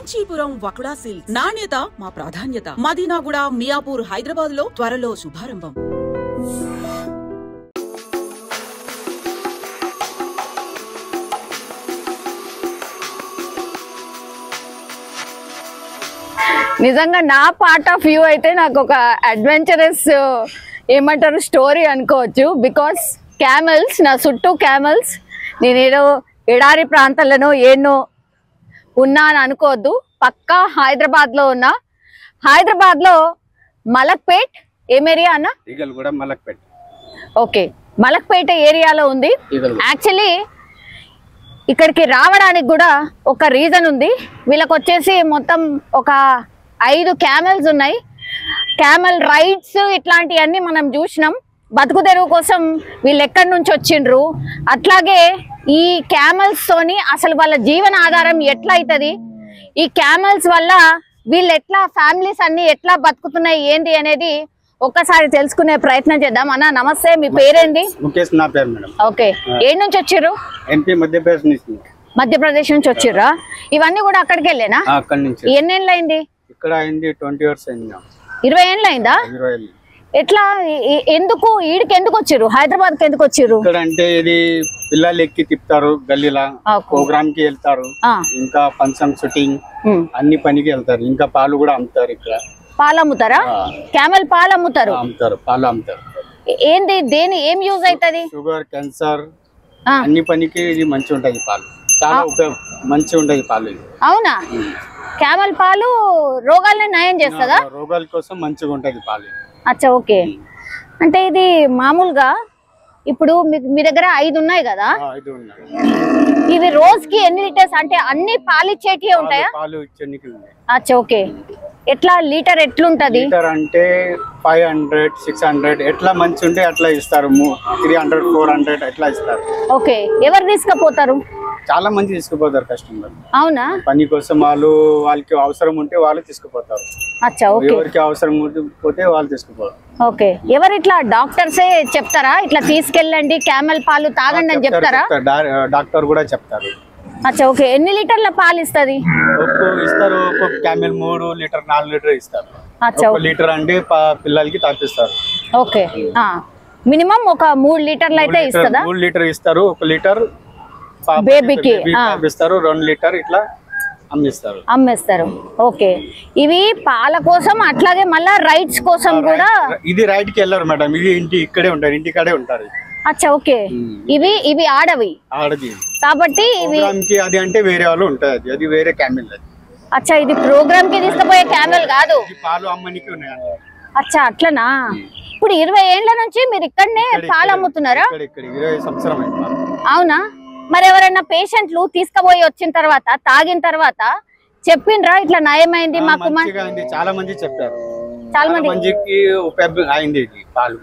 Kanchipuram వకుడా silks నాణ్యత మా ప్రాధాన్యత. మదీనాగూడ, మియాపూర్, హైదరాబాద్ లో త్వరలో శుభారంభం. నిజంగా నా పార్ట్ ఆఫ్ వ్యూ అయితే నాకు ఒక అడ్వెంచరస్ ఏమంటారు స్టోరీ అనుకోవచ్చు. బికాస్ క్యామెల్స్, నా చుట్టూ క్యామెల్స్, నేనేదో ఎడారి ప్రాంతాలను ఏనో ఉన్నా అని అనుకోవద్దు. పక్కా హైదరాబాద్లో ఉన్నా. హైదరాబాద్లో మలక్పేట్ ఏం ఏరియా అన్న? మలక్పేట్. ఓకే, మలక్పేట ఏరియాలో ఉంది. యాక్చువల్లీ ఇక్కడికి రావడానికి కూడా ఒక రీజన్ ఉంది. వీళ్ళకి వచ్చేసి మొత్తం ఒక 5 క్యామెల్స్ ఉన్నాయి. క్యామెల్ రైడ్స్ ఇట్లాంటివన్నీ మనం చూసినాం. బతుకు తెరువు కోసం వీళ్ళు ఎక్కడి నుంచి వచ్చిండ్రు, అట్లాగే ఈ క్యామెల్స్ తోని అసలు వాళ్ళ జీవన ఆధారం ఎట్లా అవుతుంది, ఈ క్యామెల్స్ వల్ల వీళ్ళు ఎట్లా ఫ్యామిలీస్ అన్ని ఎట్లా బతుకుతున్నాయి ఏంటి అనేది ఒక్కసారి తెలుసుకునే ప్రయత్నం చేద్దాం. అన్న నమస్తే, మీ పేరేంటి? ముఖేష్ నా పేరు మేడం. ఓకే, ఏడు నుంచి వచ్చారు? ఎంపీ మధ్యప్రదేశ్ నుంచి వచ్చారా? ఇవన్నీ కూడా అక్కడికి వెళ్ళేనా? అక్కడి నుంచి. ఎన్నేళ్ళు అయింది ఇక్కడ? అయింది 20 years అయింది. 20 ఏళ్ళు అయిందా? 20 ఏళ్ళు. ఎట్లా, ఎందుకు ఈడికి ఎందుకు వచ్చారు? హైదరాబాద్ కి ఎందుకు వచ్చారు? ఇక్కడ అంటే ఇది పిల్లలు ఎక్కి తిప్పుతారు, గల్లీలా ప్రోగ్రామ్ కి వెళ్తారు, ఇంకా ఫంక్షన్ షూటింగ్ అన్ని పనికి వెళ్తారు, ఇంకా పాలు కూడా అమ్ముతారు. ఇక్కడ పాలు అమ్ముతారా? క్యామెల్ పాలు అమ్ముతారు? పాలు అమ్ముతారు. ఏంది, దేని ఏం యూజ్ అవుతుంది? షుగర్, క్యాన్సర్ అన్ని పనికి ఇది మంచి ఉంటది. పాలు చాలా మంచి ఉంటది పాలు. అవునా? క్యామెల్ పాలు రోగాలను నయం చేస్తుందా? రోగాల కోసం మంచిగా ఉంటది పాలు. అచ్చా, ఓకే. అంటే ఇది మామూలుగా ఇప్పుడు మీ దగ్గర 5 ఉన్నాయి కదా, ఇవి రోజుకి ఎన్ని లీటర్స్? అంటే అన్ని పాలు ఇచ్చేటివే ఉంటాయా? పాలు ఇచ్చేనికి. అచ్చా, ఓకే. ఎట్లా లీటర్ ఎట్లుంటది? లీటర్ అంటే 500, 600 ఎట్లా మంచి ఉంటే అట్లా ఇస్తారు. 300, 400 ఎట్లా ఇస్తారు. ఓకే, ఎవరు తీసుకుపోతారు? చాలా మంది తీసుకుపోతారు కస్టమర్. అవునా? పని కోసం వాళ్ళకి అవసరం ఉంటే వాళ్ళు తీసుకుపోతారు. అచ్చా, ఓకే. ఎవరికి అవసరం పోతే వాళ్ళు తీసుకుపోతారు. ఓకే, ఎవరు ఇట్లా డాక్టర్సే చెప్తారా ఇట్లా తీసుకెళ్ళండి క్యామెల్ పాలు తాగండి అని చెప్తారా? డాక్టర్ కూడా చెప్తారు. అచ్చా, ఓకే. ఎన్ని లీటర్ల పాలు ఇస్తుంది? ఇస్తారు. ఒక్కొక్క క్యామెల్ 3 లీటర్ 4 లీటర్ ఇస్తారు. అచ్చా, లీటర్ అంటే పిల్లలకి తాపిస్తారు. ఓకే, మినిమం ఒక 3 లీటర్లు అయితే ఇస్తుందా? 3 లీటర్ ఇస్తారు. 1 లీటర్ బేబీకి తాపిస్తారు. 2 లీటర్ ఇట్లా అమ్మేస్తారు. ఓకే, ఇవి పాల కోసం అట్లాగే మళ్ళా రైడ్స్ కోసం కూడా. ఇది రైడ్ కి వెళ్ళారు మేడం, ఇది ఇక్కడే ఉంటారు, ఇంటికాడే ఉంటారు. అచ్చా, ఓకే. ఇవి ఆడవి కాబట్టి ఇవి అది అంటే వేరే వాళ్ళు ఉంటాయి. అది వేరే క్యామెల్. అచ్చా, ఇది ప్రోగ్రామ్ కి తీసుకుపోయే క్యామెల్ కాదు, పాలు అమ్మనికి ఉన్నాయి. అచ్చా, అట్లనా? ఇప్పుడు 20 ఏళ్ల నుంచి మీరు ఇక్కడనే పాలు అమ్ముతున్నారా? 20 సంవత్సరం అయింది. అవునా? మరి ఎవరైనా పేషెంట్లు తీసుకుపోయి వచ్చిన తర్వాత తాగిన తర్వాత చెప్పిండ్రా ఇట్లా నయమైంది మాకు? చాలా మంది చెప్పారు. చాలా మందికి ఉపయోగం అయింది పాలు.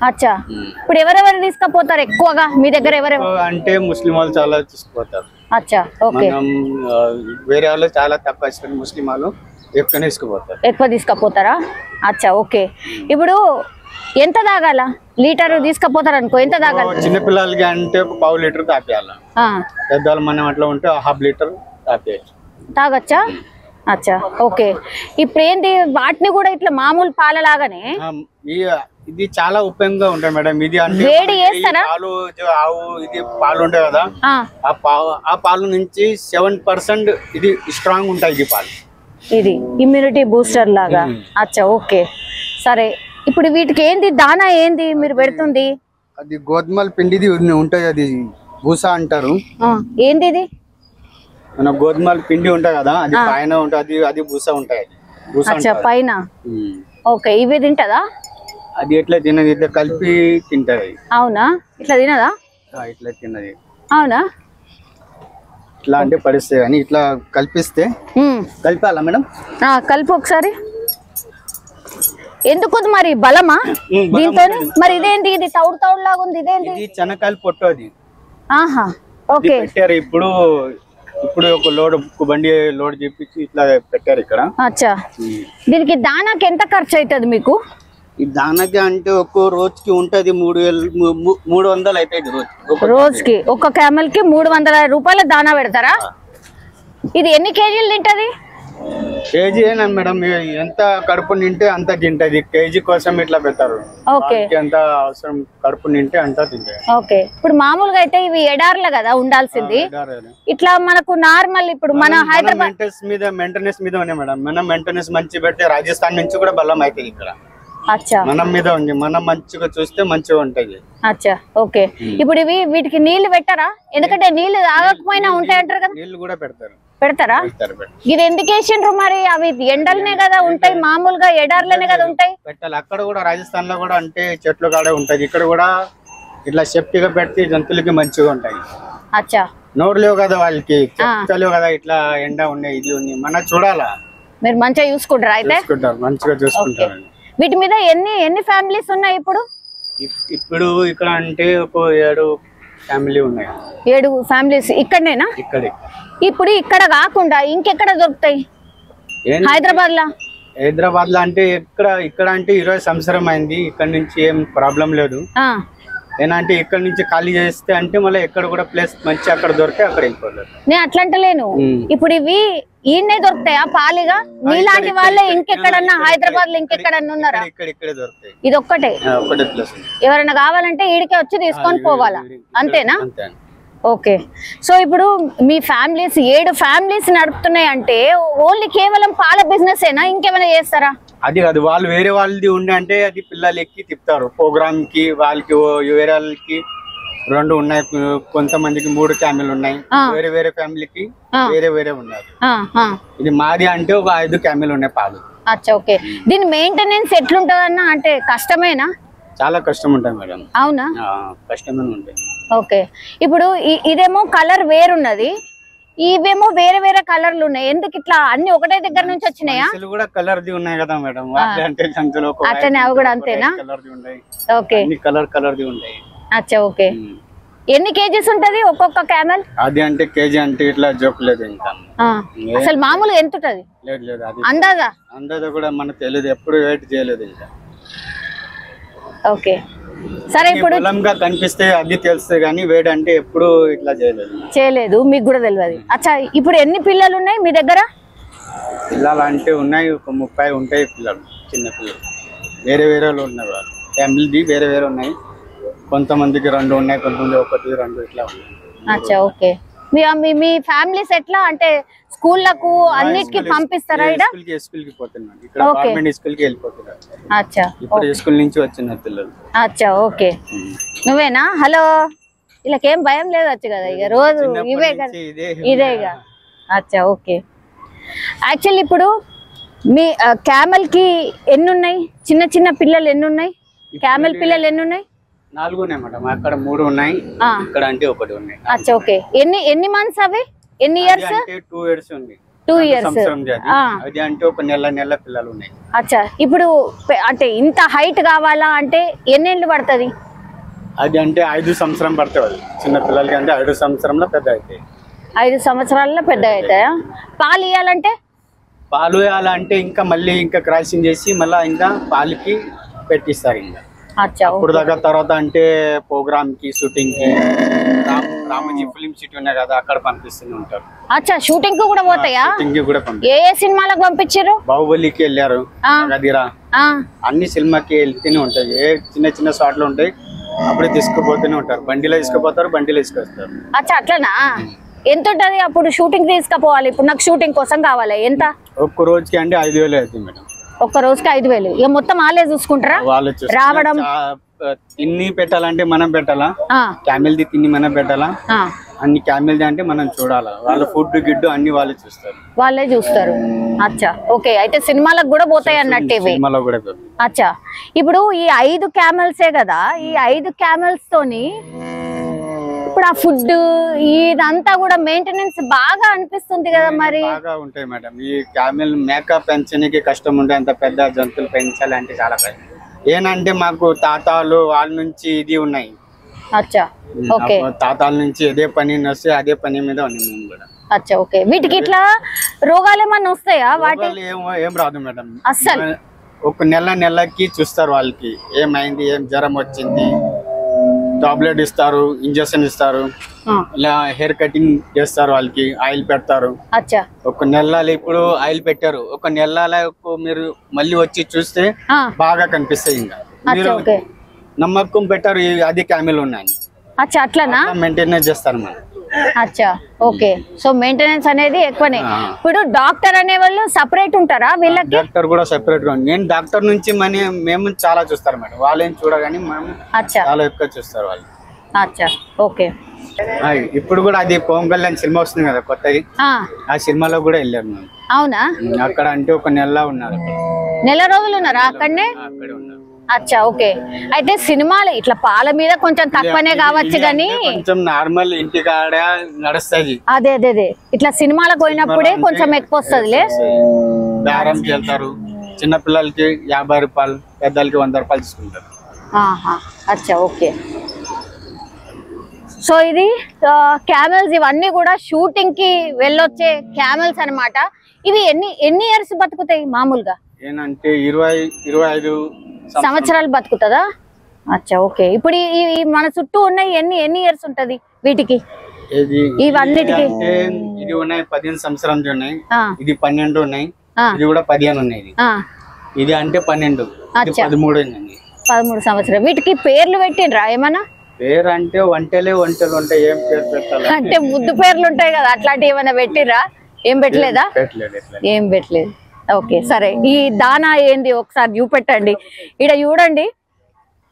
అచ్చా, ఇప్పుడు ఎవరెవరు తీసుకుపోతారు ఎక్కువగా మీ దగ్గర? ఎవరెవరు అంటే ముస్లిం వాళ్ళు చాలా తీసుకుపోతారు. అచ్చా, ఓకే. వేరే వాళ్ళు చాలా తక్కువ, ముస్లిం వాళ్ళు ఎక్కువ తీసుకుపోతారా? అచ్చా, ఓకే. ఇప్పుడు ఎంత తాగాల? లీటర్ తీసుకుపోతారు అనుకో, ఎంత తాగాలి? చిన్న పిల్లలకి అంటే 1/2 లీటర్ తాపేయాలి. పెద్దవాళ్ళు మనం అట్లా ఉంటే 1/2 లీటర్ తాగొచ్చా? అచ్చా, ఓకే. ఇప్పుడు ఏంటి, వాటిని కూడా ఇట్లా మామూలు పాలలాగానే ఇది చాలా ఉపయోగంగా ఉంటాయి మేడం. ఇది అంటే వేడి చేస్తారా? ఆవు ఇది పాలు ఉంటాయి కదా, ఆ పాలు నుంచి 7% ఇది స్ట్రాంగ్ ఉంటాయి. ఇది పాలు, ఇది ఇమ్యూనిటీ బూస్టర్ లాగా. అచ్చా, ఓకే, సరే. ఇప్పుడు వీటికి ఏంది దానా ఏంది మీరు పెడుతుంది? అది గోధుమల పిండిది ఉంటాయి, అది భూసా అంటారు. ఏంది ఇది? మన గోధుమల పిండి ఉంటాయి కదా, అది పైన ఉంటుంది, అది భూసా ఉంటాయి. అచ్చా, పైన. ఓకే, ఇవి తింటదా? అది ఎట్లా తినది, ఇట్లా కలిపి తింటది. అవునా? ఇట్లా తినదా? ఇట్లా తిన్నది. అవునా? ఇట్లా అంటే పడిస్తే అని ఇట్లా కలిపిస్తే కలిపాలా మేడం? కలిపి ఒకసారి. ఎందుకు మరి బలమా దీంతో? మరి ఇదేంటి, ఇది తౌడు తౌడు లాగా ఉంది, ఇదేంటి? ఇది చెనక్కాయలు పొట్టు అది. ఆహా, ఓకే. పెట్టారు ఇప్పుడు ఒక బండి లోడ్ చేపించి ఇట్లా పెట్టారు ఇక్కడ. అచ్చా, దీనికి దానాకి ఎంత ఖర్చు అవుతుంది మీకు? ఈ దానాకి అంటే ఒక్కో రోజుకి ఉంటది 300 అవుతాయి రోజుకి. ఒక్క క్యామెల్ కి 300 రూపాయల దానా పెడతారా? ఇది ఎన్ని కేజీలు తింటది? కేజీ ఏనా మేడం, ఎంత కడుపు నింటే అంత తింటది, కేజీ కోసం ఇట్లా పెట్టారు. ఎంత అవసరం కడుపు నింటే అంతా తింటాయి. ఓకే, ఇప్పుడు మామూలుగా అయితే ఇవి ఎడార్ల కదా ఉండాల్సింది, ఇట్లా మనకు నార్మల్ ఇప్పుడు మన హైదరాబాద్ మెయింటెనెన్స్ మీద ఉన్నాయి మేడం. మనం మెయింటెనెన్స్ మంచి పెడితే రాజస్థాన్ నుంచి కూడా బలం అవుతుంది. ఇక్కడ అచ్చా మనం మీద ఉంది, మనం మంచిగా చూస్తే మంచిగా ఉంటది. అచ్చా ఓకే. ఇప్పుడు ఇవి వీటికి నీళ్లు పెట్టారా? ఎందుకంటే నీళ్లు తాగకపోయినా ఉంటాయి అంటారు కదా. నీళ్లు కూడా పెడతారా? ఇది ఎందుకు వేసిండ్రు మరి? అవి ఎండలనే కదా ఉంటాయి, మామూలుగా ఎడార్లనే కదా ఉంటాయి. పెట్టాలి. అక్కడ కూడా రాజస్థాన్ లో కూడా అంటే చెట్లు కాడే ఉంటది, ఇక్కడ కూడా ఇట్లా సేఫ్టీగా పెడితే జంతువులకి మంచిగా ఉంటాయి. అచ్చా, నోరు లేవు కదా వాళ్ళకి, చెప్తలేవు కదా ఇట్లా ఎండ ఉన్నాయి ఇది ఉంది, మన చూడాలా. మీరు మంచిగా చూసుకుంటారా? అయితే మంచిగా చూసుకుంటారు. వీటి మీద ఎన్ని ఫ్యామిలీస్ ఉన్నాయి ఇప్పుడు? ఇప్పుడు ఇక్కడ అంటే ఒక 7 ఫ్యామిలీ ఉన్నాయి. 7 ఫ్యామిలీస్ ఇక్కడనేనా? ఇక్కడే. ఇప్పుడు ఇక్కడ కాకుండా ఇంకెక్కడ దొరుకుతాయి హైదరాబాద్ లో? హైదరాబాద్ లో అంటే ఇక్కడ అంటే 20 సంవత్సరం అయింది, ఇక్కడ నుంచి ఏం ప్రాబ్లం లేదు. ఏంటంటే ఇక్కడ నుంచి ఖాళీ చేస్తే అంటే మళ్ళీ ఎక్కడ కూడా ప్లేస్ మంచి అక్కడ దొరికితే అక్కడ వెళ్ళిపోలేదు. నేను అట్లంటలేను, ఇప్పుడు ఇవి ఈయనే దొరుకుతాయా పాలిగా? నీలాంటి వాళ్ళే ఇంకెక్కడన్నా హైదరాబాద్ లో ఇంకెక్కడన్నా ఉన్నారా? ఇక్కడే దొరుకుతాయి. ఇది ఒక్కటే ప్లేస్. ఎవరైనా కావాలంటే ఈడికే వచ్చి తీసుకొని పోవాలా, అంతేనా? ఓకే. సో ఇప్పుడు మీ ఫ్యామిలీస్ 7 ఫ్యామిలీస్ నడుపుతున్నాయి అంటే ఓన్లీ కేవలం పాల బిజినెస్ ఏనా, ఇంకేమైనా చేస్తారా? అది కాదు, వాళ్ళు వేరే వాళ్ళది ఉండే అంటే అది పిల్లలు ఎక్కి తిప్పుతారు ప్రోగ్రామ్ కి. వాళ్ళకి వేరే వాళ్ళకి 2 ఉన్నాయి, కొంతమందికి 3 క్యామెల్ ఉన్నాయి. వేరే వేరే ఫ్యామిలీకి వేరే వేరే ఉన్నాయి. ఇది మాది అంటే ఒక 5 క్యామెల్ ఉన్నాయి పాలు. అచ్చా ఓకే. దీని మెయింటెనెన్స్ ఎట్లుంటదన్నా? అంటే కష్టమేనా? చాలా కష్టం ఉంటుంది మేడం. అవునా? కష్టమే ఉంటాయి. ఓకే. ఇప్పుడు ఇదేమో కలర్ వేరున్నది, ఇవేమో వేరే వేరే కలర్లు ఉన్నాయి. ఎందుకు ఇట్లా అన్ని ఒకటే దగ్గర నుంచి వచ్చినాయా? కూడా కలర్ ది ఉన్నాయి కదా మేడం, అట్లనే అవి కూడా అంతేనా? ఓకే, కలర్ ది ఉంటాయి. అచ్చా ఓకే. ఎన్ని కేజీస్ ఉంటది ఒక్కొక్క క్యామెల్? అది అంటే కేజీ అంటే ఇట్లా జోకులేదు. ఇంకా అసలు మామూలుగా ఎంత ఉంటది? లేదు, అందాజా కూడా మనకు తెలియదు, ఎప్పుడు వెయిట్ చేయలేదు ఇంకా. ఓకే సరే, ఇప్పుడు బలంగా కనిపిస్తే అది తెలుస్తుంది కానీ వేడి అంటే ఎప్పుడు ఇట్లా చేయలేదు, మీకు కూడా తెలియదు. అచ్చా, ఇప్పుడు ఎన్ని పిల్లలు ఉన్నాయి మీ దగ్గర? పిల్లలు అంటే ఉన్నాయి, ఒక 30 ఉంటాయి పిల్లలు, చిన్న పిల్లలు. వేరే వేరే ఉన్నారు, వాళ్ళు ఫ్యామిలీ వేరే వేరే ఉన్నాయి. కొంతమందికి 2 ఉన్నాయి, కొంతమంది 1 2 ఇట్లా ఉన్నాయి. అచ్చా ఓకే. మీ ఫ్యామిలీస్ ఎట్లా అంటే స్కూళ్ళకు అన్నిటికి పంపిస్తారా? స్కూల్ కి పోతున్నారు, ఇక్కడ గవర్నమెంట్ స్కూల్ కి వెళ్ళిపోతున్నారు. అచ్చా, ఇప్పుడు స్కూల్ నుంచి వచ్చిన పిల్లలు. అచ్చా ఓకే. నువ్వేనా? హలో, వీళ్ళకేం భయం లేదు వచ్చు కదా, ఇక రోజు ఇవే కదా, ఇదేగా. అచ్చా ఓకే. యాక్చువల్లీ ఇప్పుడు మీ క్యామెల్ కి ఎన్ని ఉన్నాయి? చిన్న చిన్న పిల్లలు ఎన్ని ఉన్నాయి? క్యామెల్ పిల్లలు ఎన్ని ఉన్నాయి? 4 ఉన్నాయి మేడం. అక్కడ 3 ఉన్నాయి, ఇక్కడ అంటే 1 ఉన్నాయి. అచ్చా ఓకే. ఎన్ని మంత్స్ అవి? ఎన్ని ఇయర్స్? 2 ఇయర్స్ ఉంది. 2 ఇయర్స్. అది అంటే ఒక నెల పిల్లలు ఉన్నాయి. అచ్చా, ఇప్పుడు అంటే ఇంత హైట్ కావాలా అంటే ఎన్నేళ్ళు పడుతుంది? అది అంటే 5 సంవత్సరం పడుతుంది. చిన్న పిల్లలకి అంటే 5 సంవత్సరంలో పెద్ద అవుతాయి. 5 సంవత్సరాల్లో పెద్ద అవుతాయా? పాలు ఇవ్వాలంటే? పాలు ఇవ్వాలంటే ఇంకా మళ్ళీ ఇంకా క్రాసింగ్ చేసి మళ్ళీ ఇంకా పాలకి పెట్టిస్తారు ఇంకా. అప్పుడు దాకా తర్వాత అంటే ప్రోగ్రామ్ కి, షూటింగ్ కి, రామజీ ఫిలిం సిటీ ఉన్నాయి కదా, అక్కడ పంపిస్తూనే ఉంటారు. అచ్చా, షూటింగ్ కు కూడా పోతాయా? షూటింగ్ కి కూడా ఏ సినిమాలకు పంపించారు? బాహుబలికి వెళ్ళారు, గదిరా, అన్ని సినిమాకి వెళ్తూనే ఉంటాయి. ఏ చిన్న చిన్న షాట్లు ఉంటాయి, అప్పుడే తీసుకుపోతూనే ఉంటారు. బండిలో తీసుకుపోతారు, బండిలో తీసుకొస్తారు. అచ్చా అట్లనా? ఎంత ఉంటది అప్పుడు షూటింగ్ తీసుకుపోవాలి? ఇప్పుడు నాకు షూటింగ్ కోసం కావాలి, ఎంత? ఒక్క రోజుకి అంటే 5,000 అవుతుంది మేడం. ఒక్క రోజుకి 5,000. ఇక మొత్తం వాళ్ళే చూసుకుంటారా? రావడం తిన్ని పెట్టాలంటే మనం పెట్టాలా, క్యామెల్ ది తిని మనం పెట్టాలా, అన్ని క్యామెల్ ది అంటే మనం చూడాలా. వాళ్ళ ఫుడ్ గిడ్డు అన్ని వాళ్ళే చూస్తారు. అచ్చా ఓకే. అయితే సినిమాలకు కూడా పోతాయి అన్నట్టు ఇవి? అచ్చా, ఇప్పుడు ఈ 5 క్యామెల్సే కదా, ఈ 5 క్యామెల్స్ తోని ఇప్పుడు ఆ ఫుడ్ ఇదంతా కూడా మెయింటెనెన్స్ బాగా అనిపిస్తుంది కదా మరి? బాగా ఉంటాయి మేడం. ఈ క్యామెల్ మేక పెంచడానికి కష్టం ఉంటే అంత పెద్ద జంతువులు పెంచాలంటే చాలా కష్టం. ఏనంటే మాకు తాతాలు వాళ్ళ నుంచి ఇది ఉన్నాయి. అచ్చా ఓకే. తాతాల నుంచి అదే పని వస్తే అదే పని మీద ఉన్నాయి మేము కూడా. అచ్చా ఓకే. వీటికి ఇట్లా రోగాలు ఏమన్నా వస్తాయా? వాటి ఏం రాదు మేడం, అస్సలు. ఒక నెలకి చూస్తారు వాళ్ళకి ఏమైంది, ఏం జ్వరం వచ్చింది, టాబ్లెట్ ఇస్తారు, ఇంజెక్షన్ ఇస్తారు, ఇలా హెయిర్ కటింగ్ చేస్తారు, వాళ్ళకి ఆయిల్ పెడతారు. ఒక నెల ఇప్పుడు ఆయిల్ పెట్టారు, ఒక నెల మీరు మళ్ళీ వచ్చి చూస్తే బాగా కనిపిస్తాయి. ఇంకా మీరు నమ్మకం పెట్టారు అది క్యామెల్ ఉన్నాయి, అట్లనా మెయింటెనెన్స్ చేస్తారు మనం. అచ్చా ఓకే. సో మెయింటెనెన్స్ అనేది ఎక్కువనే. ఇప్పుడు డాక్టర్ అనే వాళ్ళు సపరేట్ ఉంటారా వీళ్ళకి? డాక్టర్ కూడా సెపరేట్ గా. నేను డాక్టర్ నుంచి మేము చాలా చూస్తారు మేడం, వాళ్ళేం చూడగాని మేము చాలా ఎక్కువ చూస్తారు వాళ్ళు. అచ్చా ఓకే. ఇప్పుడు కూడా అది పవన్ కళ్యాణ్ సినిమా వస్తుంది కదా కొత్తది, ఆ సినిమాలో కూడా వెళ్ళారు మేము. అవునా? అక్కడ అంటే ఒక నెల ఉన్నారు. నెల రోజులు ఉన్నారా అక్కడనే? అక్కడే ఉన్నారు. అచ్చా ఓకే. అయితే సినిమాలు ఇట్లా పాల మీద కొంచెం తక్కువనే కావచ్చు కానీ కొంచెం నార్మల్ ఇంటికాడ నడుస్తుంది. అదే అదే అదే ఇట్లా సినిమాలకు పోయినప్పుడే కొంచెం ఎక్కువ వస్తుందిలే. బేరంకి వెళ్తారు, చిన్న పిల్లలకి 50 రూపాయలు, పెద్దలకి 100 రూపాయలు తీసుకుంటారు. అచ్చా ఓకే. సో ఇది క్యామెల్స్, ఇవన్నీ కూడా షూటింగ్ కి వెళ్ళొచ్చే క్యామెల్స్ అన్నమాట. ఇవి ఎన్ని ఇయర్స్ బతుకుతాయి మామూలుగా? ఏంటంటే 20-25 సంవత్సరాలు బతుకుతుందా? అచ్చా ఓకే. ఇప్పుడు ఈ మన చుట్టూ ఉన్నాయి ఎన్ని ఇయర్స్ ఉంటది వీటికి? ఇవన్నిటికి ఇది ఉన్నాయి 15 సంవత్సరాలు ఉన్నాయి, ఇది 12 ఉన్నాయి, ఇది కూడా 15 ఉన్నాయి. ఇది అంటే 12, 13 సంవత్సరం. వీటికి పేర్లు పెట్టిండ్రా ఏమన్నా? పేరు అంటే వంటలు ఉంటాయి, ఏం పేరు పెట్టాలి అంటే ముద్దు పేర్లు ఉంటాయి కదా, అట్లాంటివి ఏమైనా పెట్టిర్రా? ఏం పెట్టలేదా? ఏం పెట్టలేదు. ఓకే సరే. ఈ దానా ఏంది ఒకసారి చూపెట్టండి. ఇక్కడ చూడండి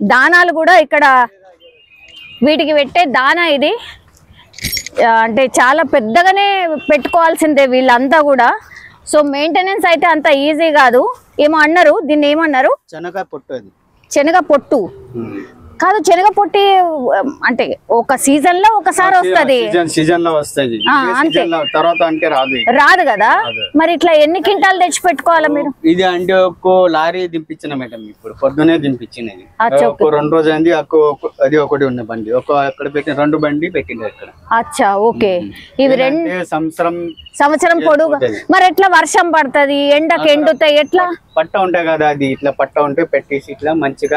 దానాలు కూడా, ఇక్కడ వీటికి పెట్టే దానా ఇది అంటే చాలా పెద్దగానే పెట్టుకోవాల్సిందే వీళ్ళంతా కూడా. సో మెయింటెనెన్స్ అయితే అంత ఈజీ కాదు. ఏమో అన్నారు, దీన్ని ఏమన్నారు? శనగ పొట్టు. శనగ పొట్టు కాదు, శనగ పొట్టి అంటే ఒక సీజన్ లో ఒకసారి వస్తది, సీజన్ లో వస్తది, తర్వాత అంటే రాదు కదా. మరి ఇట్లా ఎన్ని క్వింటాలు తెచ్చి పెట్టుకోవాలా మీరు? ఇది అంటే ఒక లారీ దింపించిన మేడం, ఇప్పుడు పొద్దునే దింపించినది. 2 రోజు అయింది, అది ఒకటి ఉన్న బండి, అక్కడ పెట్టిన 2 బండి పెట్టింది అక్కడ. అచ్చా ఓకే. ఇవి 2 సంవత్సరం పొడుగు. మరి ఎట్లా వర్షం పడుతుంది, ఎండకి ఎండుతాయి, ఎట్లా? పట్ట ఉంటాయి కదా, అది ఇట్లా పట్ట ఉంటే పెట్టేసి ఇట్లా మంచిగా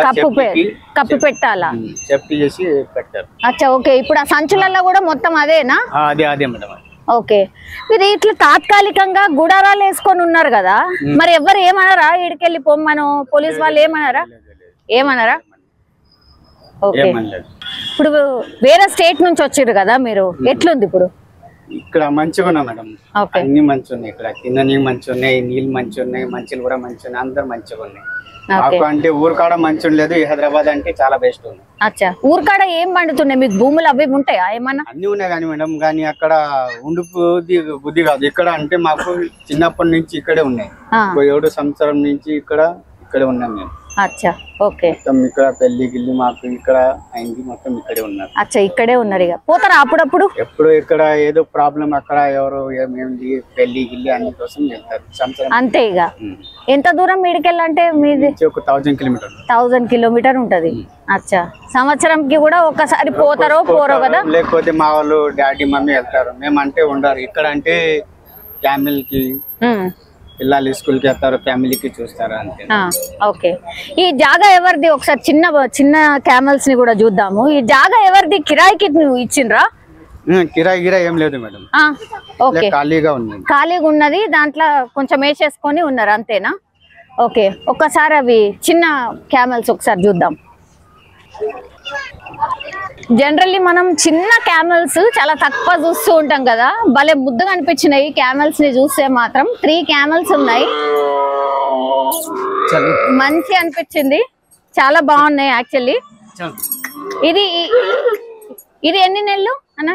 కప్పి పెట్టాలా, సేఫ్టీ చేసి పెట్టారు. అచ్చా ఓకే. ఇప్పుడు ఆ సంచులలో కూడా మొత్తం అదేనా? అదే మేడం. ఓకే. మీరు ఇట్లా తాత్కాలికంగా గుడారాలు వేసుకొని ఉన్నారు కదా, మరి ఎవరు ఏమన్నారా? ఇడికెళ్ళి పొమ్మను పోలీస్ వాళ్ళు ఏమన్నారా? ఓకే. ఇప్పుడు వేరే స్టేట్ నుంచి వచ్చిర్రు కదా మీరు, ఎట్లుంది ఇప్పుడు? ఇక్కడ మంచిగా ఉన్నా మేడం, అన్ని మంచిగా ఉన్నాయి. ఇక్కడ తినని మంచిగా ఉన్నాయి, నీళ్ళు మంచిగా ఉన్నాయి, మంచిలు కూడా మంచిగా ఉన్నాయి, అందరు మంచిగా ఉన్నాయి. అంటే ఊరుకాడ మంచిగా లేదు, హైదరాబాద్ అంటే చాలా బెస్ట్ ఉంది. అచ్చా, ఊరుకాడ ఏం పండుతున్నాయి మీకు? భూములు అవి ఉంటాయా ఏమన్నా? అన్ని ఉన్నాయి కానీ మేడం, కానీ అక్కడ బుద్ధి కాదు. ఇక్కడ అంటే మాకు చిన్నప్పటి నుంచి ఇక్కడే ఉన్నాయి, 7 సంవత్సరం నుంచి ఇక్కడే ఉన్నాం మేము. అచ్చా ఓకే. ఇక్కడ పెళ్లి గిల్లి మాకు ఇక్కడ అయింది, మొత్తం ఇక్కడే ఉన్నారు. అచ్చా ఇక్కడే ఉన్నారు. ఇక పోతారా అప్పుడప్పుడు? ఎప్పుడు ఇక్కడ ఏదో ప్రాబ్లం అక్కడ ఎవరు ఏమేమి పెళ్లి గిల్లి అన్ని కోసం వెళ్తారు అంతే. ఇక ఎంత దూరం మీడికెళ్ళంటే మీది? ఒక 1000 కిలోమీటర్. 1000 కిలోమీటర్ ఉంటది. అచ్చా, సంవత్సరంకి కూడా ఒక్కసారి పోతారో పోరో కదా? లేకపోతే మా వాళ్ళు డాడీ మమ్మీ వెళ్తారు, మేమంటే ఉండరు. ఇక్కడ అంటే క్యామెల్ కి పిల్లలు స్కూల్ కి వెళ్తారు, ఫ్యామిలీకి చూస్తారు అంతే. ఓకే. ఈ జాగా ఎవరిది? ఒకసారి చిన్న క్యామెల్స్ ని కూడా చూద్దాము. ఈ జాగా ఎవరిది? కిరాయికి నువ్వు ఇచ్చిండ్రా? కిరాయి ఏం లేదు మేడం, ఖాళీగా ఉంది. ఖాళీగా ఉన్నది, దాంట్లో కొంచెం వేసేసుకొని ఉన్నారు అంతేనా? ఓకే. ఒక్కసారి అవి చిన్న క్యామెల్స్ ఒకసారి చూద్దాం. జనరల్లీ మనం చిన్న క్యామెల్స్ చాలా తక్కువ చూస్తూ ఉంటాం కదా, భలే ముద్దుగా అనిపించినాయి క్యామెల్స్ ని చూస్తే మాత్రం. 3 క్యామెల్స్ ఉన్నాయి, మంచి అనిపించింది, చాలా బాగున్నాయి యాక్చువల్లీ. ఇది ఎన్ని నెలలు అన్న?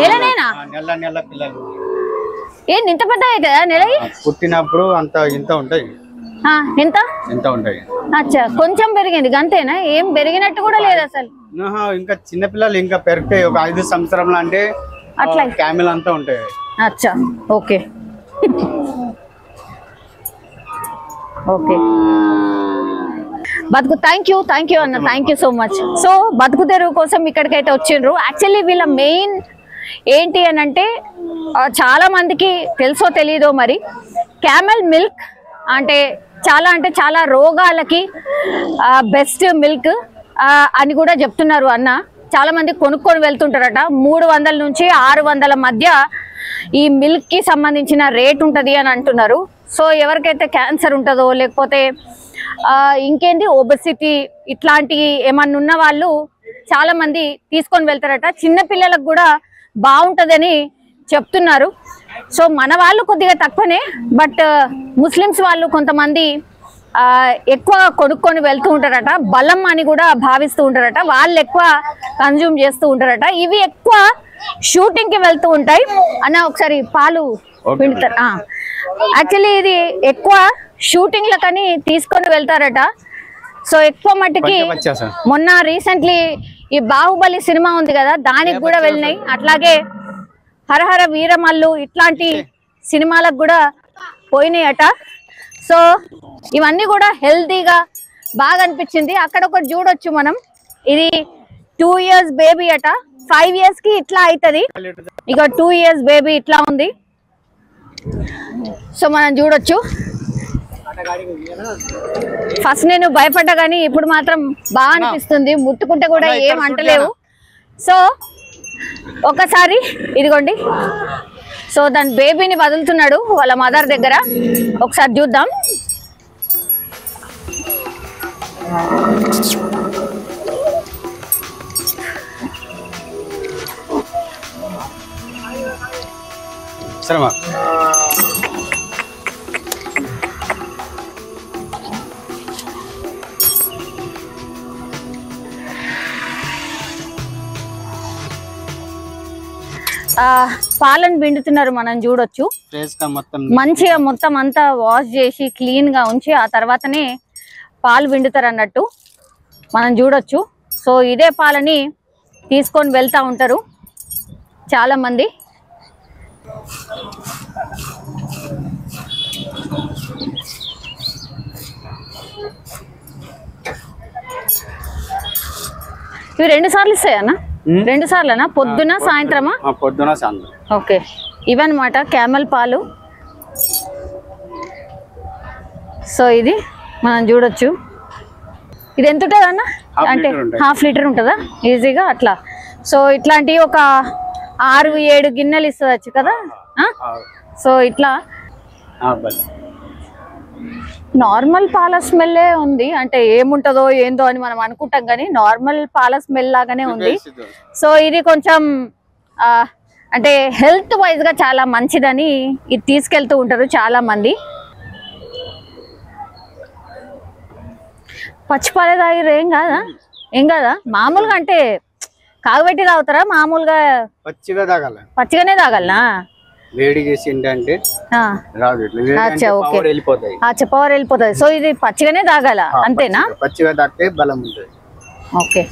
నెలనేనా? ఏంటి ఇంత పెద్ద అవుతుందా నెల? పుట్టినప్పుడు ఇంత ఉంటాయి. ఎంత ఉంటాయి? అచ్చా, కొంచెం పెరిగింది అంతేనా? ఏం పెరిగినట్టు కూడా లేదు అసలు. ఇంకా చిన్న పిల్లలు ఇంకా పెరుగుతాయి, ఒక 5 సంవత్సరంలో అంటే అట్లా క్యామెల్ అంతా ఉంటాయి. అచ్చా ఓకే. ఓకే బతుకు. థ్యాంక్ యూ అన్న, thank you so much. So బతుకు తెరువు కోసం ఇక్కడికైతే వచ్చిండ్రు. యాక్చువల్లీ వీళ్ళ మెయిన్ ఏంటి అని అంటే, చాలా మందికి తెలుసో తెలీదో మరి, క్యామెల్ మిల్క్ అంటే చాలా రోగాలకి బెస్ట్ మిల్క్. అని కూడా చెప్తున్నారు అన్న. చాలా మంది కొనుక్కొని వెళ్తుంటారట. 300 నుంచి 600 మధ్య ఈ మిల్క్ కి సంబంధించిన రేట్ ఉంటది అని అంటున్నారు. సో ఎవరికైతే క్యాన్సర్ ఉంటుందో లేకపోతే ఇంకేంటి ఒబెసిటీ ఇట్లాంటి ఏమన్నా ఉన్న వాళ్ళు చాలా మంది తీసుకొని వెళ్తారట. చిన్న పిల్లలకు కూడా బాగుంటదని చెప్తున్నారు. సో మన వాళ్ళు కొద్దిగా తక్కువనే, బట్ ముస్లిమ్స్ వాళ్ళు కొంతమంది ఎక్కువ కొనుక్కొని వెళ్తూ ఉంటారట. బలం అని కూడా భావిస్తూ ఉంటారట. వాళ్ళు ఎక్కువ కన్జ్యూమ్ చేస్తూ ఉంటారట. ఇవి ఎక్కువ షూటింగ్ కి వెళ్తూ ఉంటాయి అన్న. ఒకసారి పాలు పిండుతారు. యాక్చువల్లీ ఇది ఎక్కువ షూటింగ్ లకని తీసుకొని వెళ్తారట. సో ఎక్కువ మట్టుకి మొన్న రీసెంట్లీ ఈ బాహుబలి సినిమా ఉంది కదా, దానికి కూడా వెళ్ళినాయి. అట్లాగే హరహర వీరమల్లు ఇట్లాంటి సినిమాలకు కూడా పోయినాయట. సో ఇవన్నీ కూడా హెల్తీగా బాగా అనిపించింది. అక్కడ ఒకటి చూడొచ్చు మనం. ఇది 2 years బేబీ అట. 5 years కి ఇట్లా అవుతుంది. ఇక 2 years బేబీ ఇట్లా ఉంది. సో మనం చూడొచ్చు. ఫస్ట్ నేను భయపడ్డా కానీ ఇప్పుడు మాత్రం బాగా అనిపిస్తుంది. ముట్టుకుంటే కూడా ఏం అంటలేవు. సో ఒకసారి ఇదిగోండి. సో దాని బేబీని వదులుతున్నాడు వాళ్ళ మదర్ దగ్గర. ఒకసారి చూద్దాం. పాలను పిండుతున్నారు, మనం చూడొచ్చు. మంచిగా మొత్తం అంతా వాష్ చేసి క్లీన్ గా ఉంచి ఆ తర్వాతనే పాలు పిండుతారు అన్నట్టు మనం చూడొచ్చు. సో ఇదే పాలని తీసుకొని వెళ్తా ఉంటారు చాలా మంది. ఇవి 2 సార్లు ఇస్తాయన్నా? 2 సార్లనా? పొద్దున సాయంత్రమా? పొద్దున సాయంత్రం. ఓకే. ఇవన్నమాట క్యామెల్ పాలు. సో ఇది మనం చూడొచ్చు. ఇది ఎంత ఉంటుంది అన్న? అంటే 1/2 లీటర్ ఉంటుందా ఈజీగా అట్లా? సో ఇట్లాంటి ఒక 6-7 గిన్నెలు ఇస్తుంది కదా. సో ఇట్లా నార్మల్ పాల స్మెల్లే ఉంది. అంటే ఏముంటదో ఏందో అని మనం అనుకుంటాం కానీ నార్మల్ పాల స్మెల్ లాగానే ఉంది. సో ఇది కొంచెం అంటే హెల్త్ వైజ్ గా చాలా మంచిదని ఇది తీసుకెళ్తూ ఉంటారు చాలా మంది. పచ్చిపాలే తాగిరు ఏం కాదా? ఏం కాదా? మామూలుగా అంటే కాగబెట్టి తాగుతారా? మామూలుగా పచ్చిగా తాగాల? పచ్చిగానే తాగాలనా? వేడి చేసి ఏంటంటే పవర్ వెళ్ళిపోతుంది. సో ఇది పచ్చిగానే తాగాల అంతేనా? పచ్చిగా తాగితే బలం ఉంటుంది. ఓకే.